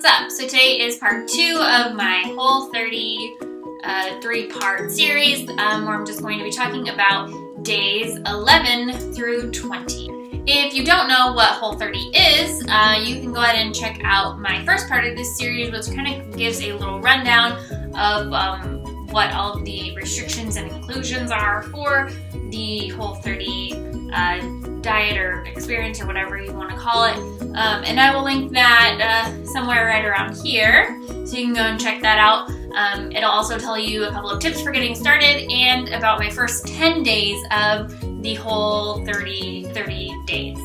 what's up? So today is part 2 of my Whole30 3-part series where I'm just going to be talking about days 11 through 20. If you don't know what Whole30 is, you can go ahead and check out my first part of this series, which kind of gives a little rundown of what all of the restrictions and inclusions are for the Whole30 diet or experience or whatever you want to call it. And I will link that somewhere right around here, so you can go and check that out. It'll also tell you a couple of tips for getting started and about my first 10 days of the Whole30 days.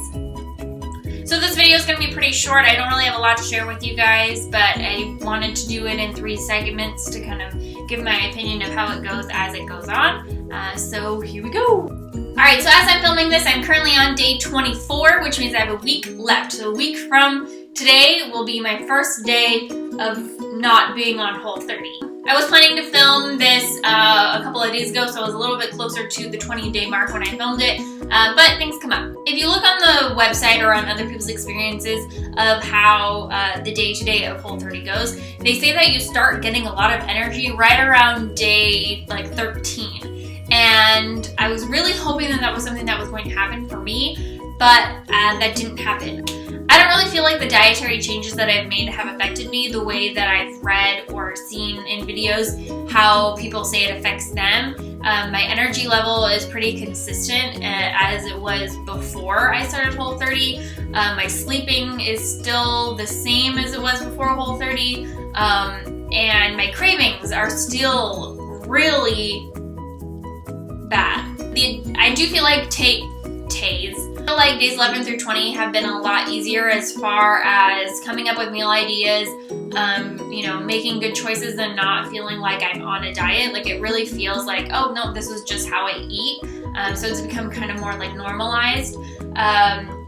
So this video is going to be pretty short. I don't really have a lot to share with you guys, but I wanted to do it in 3 segments to kind of give my opinion of how it goes as it goes on. So here we go. Alright, so as I'm filming this, I'm currently on day 24, which means I have a week left. So a week from today will be my first day of not being on Whole30. I was planning to film this a couple of days ago, so I was a little bit closer to the 20-day mark when I filmed it, but things come up. If you look on the website or on other people's experiences of how the day-to-day of Whole30 goes, they say that you start getting a lot of energy right around day 13. And I was really hoping that that was something that was going to happen for me, but that didn't happen. I don't really feel like the dietary changes that I've made have affected me the way that I've read or seen in videos how people say it affects them. My energy level is pretty consistent as it was before I started Whole30. My sleeping is still the same as it was before Whole30. And my cravings are still really bad. I do feel like days 11 through 20 have been a lot easier as far as coming up with meal ideas, making good choices and not feeling like I'm on a diet. Like, it really feels like, oh no, this is just how I eat. So it's become kind of more like normalized.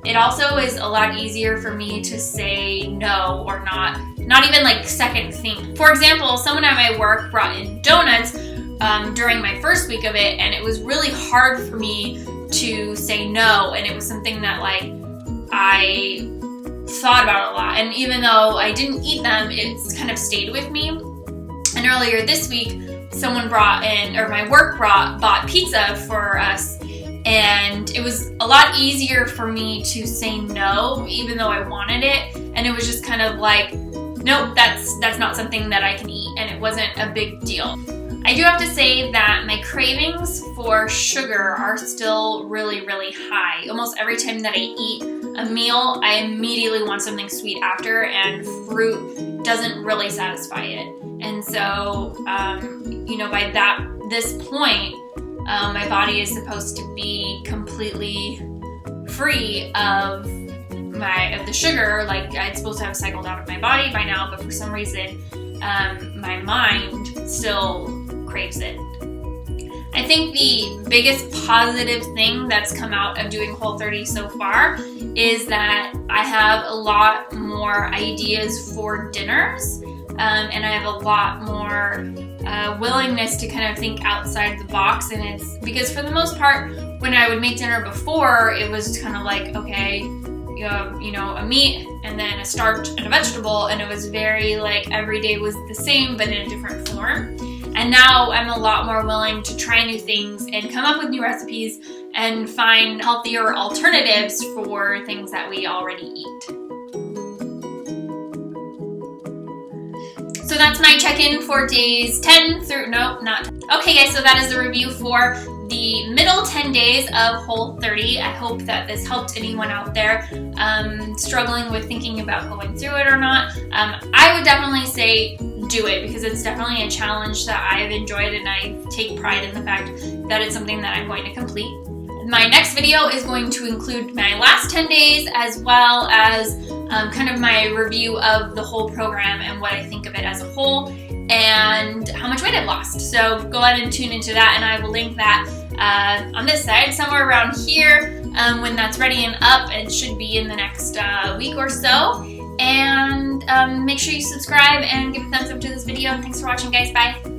It also is a lot easier for me to say no or not even like second think. For example, someone at my work brought in donuts during my first week of it, and it was really hard for me to say no, and it was something that I thought about a lot, and even though I didn't eat them, it's kind of stayed with me. And earlier this week, someone my work bought pizza for us, and it was a lot easier for me to say no, even though I wanted it, and it was just kind of like, nope, that's not something that I can eat, and it wasn't a big deal. I do have to say that my cravings for sugar are still really, really high. Almost every time that I eat a meal, I immediately want something sweet after, and fruit doesn't really satisfy it. And so, by this point, my body is supposed to be completely free of the sugar. Like, it's supposed to have cycled out of my body by now, but for some reason, my mind still craves it. I think the biggest positive thing that's come out of doing Whole30 so far is that I have a lot more ideas for dinners, and I have a lot more willingness to kind of think outside the box. And it's because for the most part, when I would make dinner before, it was kind of like, okay, you have, a meat and then a starch and a vegetable, and it was very like every day was the same but in a different form. And now I'm a lot more willing to try new things and come up with new recipes and find healthier alternatives for things that we already eat. So that's my check-in for days 10 through, no, not 10. Okay guys, so that is the review for the middle 10 days of Whole30. I hope that this helped anyone out there struggling with thinking about going through it or not. I would definitely say do it, because it's definitely a challenge that I've enjoyed, and I take pride in the fact that it's something that I'm going to complete. My next video is going to include my last 10 days as well as kind of my review of the whole program and what I think of it as a whole and how much weight I've lost. So go ahead and tune into that, and I will link that on this side somewhere around here when that's ready and up. It should be in the next week or so. And make sure you subscribe and give a thumbs up to this video. And thanks for watching, guys. Bye.